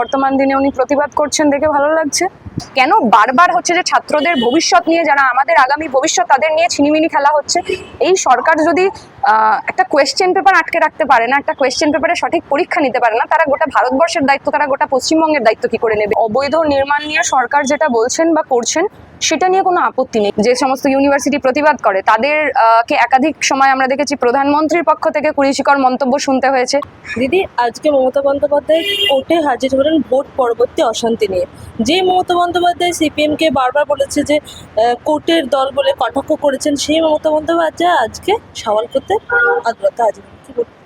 বর্তমান দিনে উনি প্রতিবাদ করছেন দেখে ভালো লাগছে। কেন বারবার হচ্ছে যে ছাত্রদের ভবিষ্যৎ নিয়ে, যারা আমাদের আগামী ভবিষ্যৎ, তাদের নিয়ে ছিনিমিনি খেলা হচ্ছে। এই সরকার যদি একটা কোয়েশ্চেন পেপার আটকে রাখতে পারে না, একটা কোয়েশ্চেন পেপারে সঠিক পরীক্ষা নিতে পারে না, তারা গোটা ভারতবর্ষের দায়িত্ব, তারা গোটা পশ্চিমবঙ্গের দায়িত্ব কি করে নেবে? অবৈধ নির্মাণ নিয়ে সরকার যেটা বলছেন বা করছেন সেটা নিয়ে কোনো আপত্তি নেই। যে সমস্ত ইউনিভার্সিটি প্রতিবাদ করে তাদের কে একাধিক সময় আমরা দেখেছি প্রধানমন্ত্রীর পক্ষ থেকে কুরুচিকর মন্তব্য শুনতে হয়েছে। দিদি, আজকে মমতা বন্দ্যোপাধ্যায় কোর্টে হাজির হলেন ভোট পরবর্তী অশান্তি নিয়ে। যে মমতা বন্দ্যোপাধ্যায় সিপিএমকে বারবার বলেছে যে কোর্টের দল বলে কটাক্ষ করেছেন, সেই মমতা বন্দ্যোপাধ্যায় আজকে সওয়াল করতে আদালতে হাজির হলেন। কি বলবেন?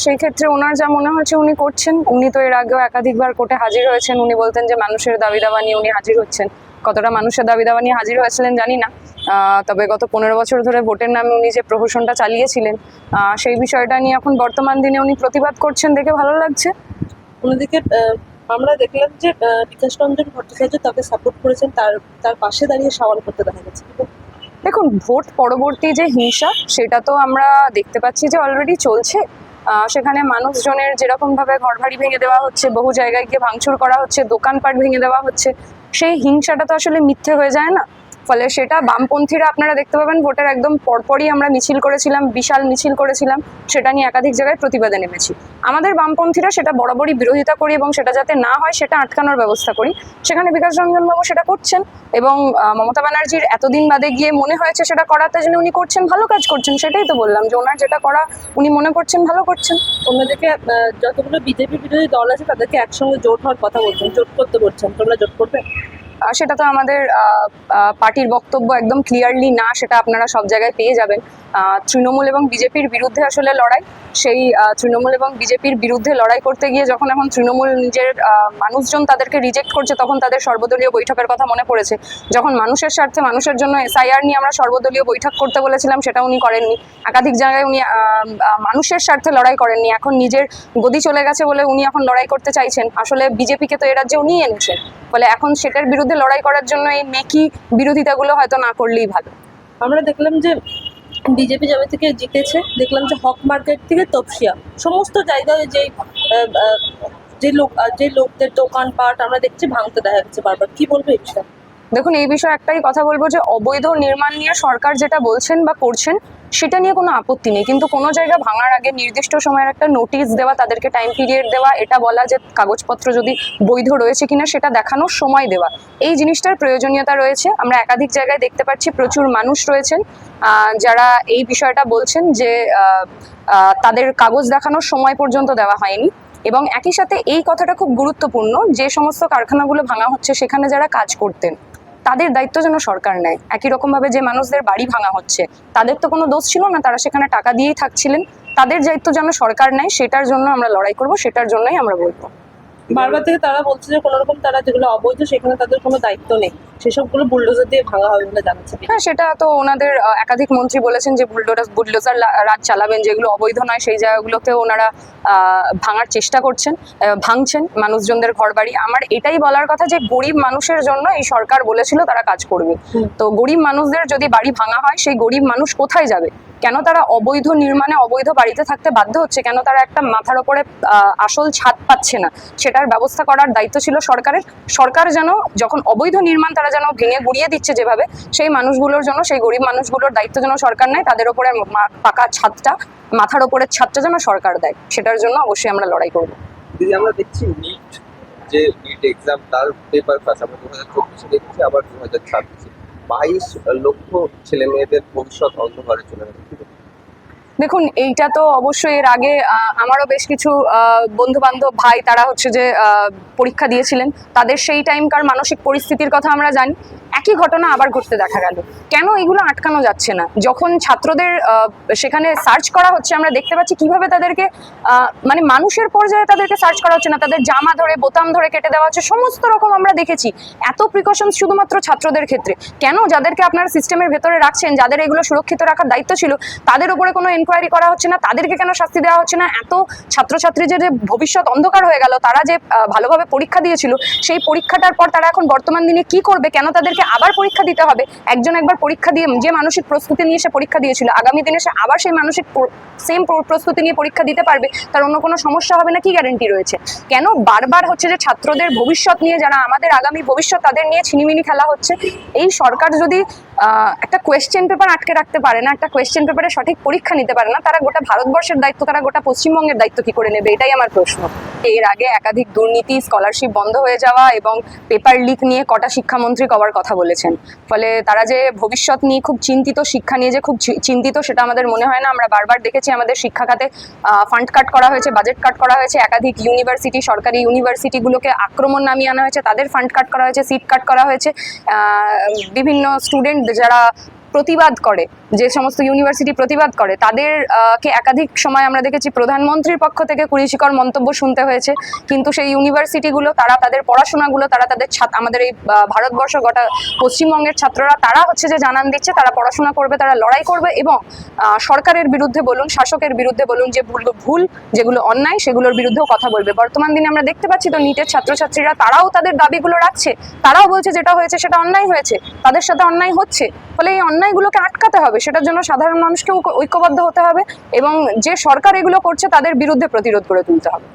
সেই ক্ষেত্রে ওনার যা মনে হচ্ছে উনি করছেন। উনি তো এর আগেও একাধিকবার কোর্টে হাজির হয়েছেন। উনি বলতেন যে মানুষের দাবি দাওয়া নিয়ে উনি হাজির হচ্ছেন। কতটা মানুষের দাবি দাওয়া নিয়ে হাজির হয়েছিলেন জানি না, তবে গত 15 বছর ধরে ভোটের নামে উনি যে প্রহসনটা চালিয়েছিলেন, সেই বিষয়টা নিয়ে এখন বর্তমান দিনে উনি প্রতিবাদ করছেন দেখে ভালো লাগছে। অন্যদিকে আমরা দেখলাম যে বিকাশ রঞ্জন ভট্টাচার্য তাকে সাপোর্ট করেছেন, তার পাশে দাঁড়িয়ে সওয়াল করতে দেখা গেছে। দেখুন, ভোট পরবর্তী যে হিংসা সেটা তো আমরা দেখতে পাচ্ছি যে অলরেডি চলছে। সেখানে মানুষজনের যেরকমভাবে ঘরবাড়ি ভেঙে দেওয়া হচ্ছে, বহু জায়গায় গিয়ে ভাঙচুর করা হচ্ছে, দোকানপাট ভেঙে দেওয়া হচ্ছে, সেই হিংসাটা তো আসলে মিথ্যে হয়ে যায় না। ফলে সেটা বামপন্থীরা, আপনারা দেখতে পাবেন ভোটের একদম পরপরই আমরা মিছিল করেছিলাম, বিশাল মিছিল করেছিলাম, সেটা নিয়ে একাধিক জায়গায় প্রতিবাদে নেমেছি। আমাদের বামপন্থীরা সেটা বরাবরই বিরোধিতা করি এবং সেটা যাতে না হয় সেটা আটকানোর ব্যবস্থা করি। সেখানে বিকাশ রঞ্জন বাবু সেটা করছেন এবং মমতা ব্যানার্জির এতদিন বাদে গিয়ে মনে হয়েছে সেটা করাতে জন্য উনি করছেন, ভালো কাজ করছেন। সেটাই তো বললাম যে ওনার যেটা করা উনি মনে করছেন ভালো করছেন। অন্যদিকে যতগুলো বিজেপি বিরোধী দল আছে তাদেরকে একসঙ্গে জোট হওয়ার কথা বলছেন, জোট করতে বলছেন। তোমরা জোট করবে? সেটা তো আমাদের পার্টির বক্তব্য একদম ক্লিয়ারলি না, সেটা আপনারা সব জায়গায় পেয়ে যাবেন। তৃণমূল এবং বিজেপির বিরুদ্ধে আসলে লড়াই, সেই তৃণমূল এবং বিজেপির বিরুদ্ধে লড়াই করতে গিয়ে যখন এখন তৃণমূল নিজের মানুষজন তাদেরকে রিজেক্ট করছে, তখন তাদের সর্বদলীয় বৈঠকের কথা মনে পড়েছে। যখন মানুষের স্বার্থে, মানুষের জন্য এসআইআর নিয়ে আমরা সর্বদলীয় বৈঠক করতে বলেছিলাম, সেটা উনি করেননি। একাধিক জায়গায় উনি মানুষের স্বার্থে লড়াই করেননি। এখন নিজের গদি চলে গেছে বলে উনি এখন লড়াই করতে চাইছেন। আসলে বিজেপিকে তো এ রাজ্যে উনিই এনেছেন, ফলে এখন সেটার বিরুদ্ধে লড়াই করার জন্য এই মেকি বিরোধিতাগুলো হয়তো না করলেই ভালো। আমরা দেখলাম যে বিজেপি যাবে থেকে জিতেছে, দেখলাম যে হক মার্কেট থেকে তপসিয়া সমস্ত জায়গায় যে লোকদের দোকানপাট আমরা দেখছি ভাঙতে দেখা যাচ্ছে বারবার। কি বলবে এই বিষয়ে? দেখুন, এই বিষয়ে একটাই কথা বলবো যে অবৈধ নির্মাণ নিয়ে সরকার যেটা বলছেন বা করছেন সেটা নিয়ে কোনো আপত্তি নেই, কিন্তু কোনো জায়গা ভাঙার আগে নির্দিষ্ট সময়ের একটা নোটিশ দেওয়া, তাদেরকে টাইম পিরিয়ড দেওয়া, এটা বলা যে কাগজপত্র যদি বৈধ রয়েছে কিনা সেটা দেখানোর সময় দেওয়া, এই জিনিসটার প্রয়োজনীয়তা রয়েছে। আমরা একাধিক জায়গায় দেখতে পাচ্ছি প্রচুর মানুষ রয়েছেন যারা এই বিষয়টা বলছেন যে তাদের কাগজ দেখানোর সময় পর্যন্ত দেওয়া হয়নি। এবং একই সাথে এই কথাটা খুব গুরুত্বপূর্ণ, যে সমস্ত কারখানাগুলো ভাঙা হচ্ছে সেখানে যারা কাজ করতেন তাদের দায়িত্ব যেন সরকার নেয়। একই রকমভাবে যে মানুষদের বাড়ি ভাঙা হচ্ছে তাদের তো কোনো দোষ ছিল না, তারা সেখানে টাকা দিয়েই থাকছিলেন, তাদের দায়িত্ব যেন সরকার নেয়। সেটার জন্য আমরা লড়াই করব, সেটার জন্যই আমরা বলবো। বারবার থেকে তারা বলছে যে কোনো রকম তারা যেগুলো অবৈধ সেখানে তাদের কোনো দায়িত্ব নেই, সেসবগুলো বুলডোজার দিয়ে ভাঙা হবে বলে জানাচ্ছে। হ্যাঁ, সেটা তো ওনাদের একাধিক মন্ত্রী বলেছেন যে বুলডোজার রাজ চালাবেন, যেগুলো অবৈধ নয় সেই জায়গাগুলোকেও ওনারা ভাঙার চেষ্টা করছেন, ভাঙছেন মানুষজনদের ঘর বাড়ি। আমার এটাই বলার কথা যে গরিব মানুষের জন্য এই সরকার বলেছিল তারা কাজ করবে, তো গরিব মানুষদের যদি বাড়ি ভাঙা হয় সেই গরিব মানুষ কোথায় যাবে? কেন তারা অবৈধ নির্মাণে অবৈধ বাড়িতে থাকতে বাধ্য হচ্ছে? কেন তারা একটা মাথার ওপরে আসল ছাদ পাচ্ছে না? সেটার ব্যবস্থা করার দায়িত্ব ছিল সরকারের। সরকার যেন যখন অবৈধ নির্মাণ তারা যেন ভেঙে গুড়িয়ে দিচ্ছে যেভাবে, সেই মানুষগুলোর জন্য, সেই গরিব মানুষগুলোর দায়িত্ব যেন সরকার নেয়, তাদের ওপরে পাকা ছাদটা, মাথার ওপরের ছাদটা যেন সরকার দেয়। সেটার জন্য অবশ্যই আমরা লড়াই করবো। দিদি, আমরা দেখছি নিট এক্সাম তার পেপার ফাঁস আমরা 2024 দেখছি, আবার 2026 22 লক্ষ ছেলে মেয়েদের ভবিষ্যৎ অন্ধকারে চলে গেছে। দেখুন, এইটা তো অবশ্যই এর আগে আমারও বেশ কিছু বন্ধু বান্ধব ভাই তারা হচ্ছে যে পরীক্ষা দিয়েছিলেন, তাদের সেই টাইমকার মানসিক পরিস্থিতির কথা আমরা জানি। একই ঘটনা আবার ঘটতে দেখা গেল। কেন এগুলো আটকানো যাচ্ছে না? যখন ছাত্রদের সেখানে সার্চ করা হচ্ছে, আমরা দেখতে পাচ্ছি কিভাবে তাদেরকে মানে মানুষের পর্যায়ে তাদেরকে সার্চ করা হচ্ছে না, তাদের জামা ধরে বোতাম ধরে কেটে দেওয়া হচ্ছে, সমস্ত রকম আমরা দেখেছি। এত প্রিকশনস শুধুমাত্র ছাত্রদের ক্ষেত্রে কেন? যাদেরকে আপনারা সিস্টেমের ভেতরে রাখছেন, যাদের এগুলো সুরক্ষিত রাখার দায়িত্ব ছিল, তাদের উপরে কোনো এনকোয়ারি করা হচ্ছে না, তাদেরকে কেন শাস্তি দেওয়া হচ্ছে না? এত ছাত্রছাত্রীদের যে ভবিষ্যৎ অন্ধকার হয়ে গেল, তারা যে ভালোভাবে পরীক্ষা দিয়েছিল, সেই পরীক্ষাটার পর তারা এখন বর্তমান দিনে কি করবে? কেন তাদেরকে আবার পরীক্ষা দিতে হবে? একজন একবার পরীক্ষা দিয়ে যে মানসিক প্রস্তুতি নিয়ে সে পরীক্ষা দিয়েছিল, আগামী দিনে সে আবার সেই মানসিক সেম প্রস্তুতি নিয়ে পরীক্ষা দিতে পারবে? তার অন্য কোনো সমস্যা হবে না কি গ্যারেন্টি রয়েছে? কেন বারবার হচ্ছে যে ছাত্রদের ভবিষ্যৎ নিয়ে, যারা আমাদের আগামী ভবিষ্যৎ, তাদের নিয়ে ছিনিমিনি খেলা হচ্ছে? এই সরকার যদি একটা কোয়েশ্চেন পেপার আটকে রাখতে পারে না, একটা কোয়েশ্চেন পেপারে সঠিক পরীক্ষা নিতে পারে না, তারা গোটা ভারতবর্ষের দায়িত্ব, তারা গোটা পশ্চিমবঙ্গের দায়িত্ব কি করে নেবে? এটাই আমার প্রশ্ন। এর আগে একাধিক দুর্নীতি, স্কলারশিপ বন্ধ হয়ে যাওয়া এবং পেপার লিক নিয়ে কটা শিক্ষামন্ত্রী কবার কথা বলেছেন। ফলে তারা যে ভবিষ্যৎ নিয়ে খুব চিন্তিত, শিক্ষা নিয়ে যে খুব চিন্তিত, সেটা আমাদের মনে হয় না। আমরা বারবার দেখেছি আমাদের শিক্ষা খাতে ফান্ড কাট করা হয়েছে, বাজেট কাট করা হয়েছে, একাধিক ইউনিভার্সিটি, সরকারি ইউনিভার্সিটিগুলোকে আক্রমণ নামিয়ে আনা হয়েছে, তাদের ফান্ড কাট করা হয়েছে, সিট কাট করা হয়েছে। বিভিন্ন স্টুডেন্ট যারা প্রতিবাদ করে, যে সমস্ত ইউনিভার্সিটি প্রতিবাদ করে, তাদেরকে একাধিক সময় আমরা দেখেছি প্রধানমন্ত্রীর পক্ষ থেকে কুরুচিকর মন্তব্য শুনতে হয়েছে। কিন্তু সেই ইউনিভার্সিটিগুলো, তারা তাদের পড়াশোনাগুলো, তারা তাদের আমাদের এই ভারতবর্ষ, গোটা পশ্চিমবঙ্গের ছাত্ররা, তারা হচ্ছে যে জানান দিচ্ছে তারা পড়াশোনা করবে, তারা লড়াই করবে এবং সরকারের বিরুদ্ধে বলুন, শাসকের বিরুদ্ধে বলুন, যে ভুল যেগুলো অন্যায়, সেগুলোর বিরুদ্ধেও কথা বলবে। বর্তমান দিনে আমরা দেখতে পাচ্ছি তো, নিটের ছাত্রছাত্রীরা তারাও তাদের দাবিগুলো রাখছে, তারাও বলছে যেটা হয়েছে সেটা অন্যায় হয়েছে, তাদের সাথে অন্যায় হচ্ছে। ফলে এই অন্যায়গুলোকে আটকাতে হবে, সেটার জন্য সাধারণ মানুষকেও ঐক্যবদ্ধ হতে হবে এবং যে সরকার এগুলো করছে তাদের বিরুদ্ধে প্রতিরোধ করে তুলতে হবে।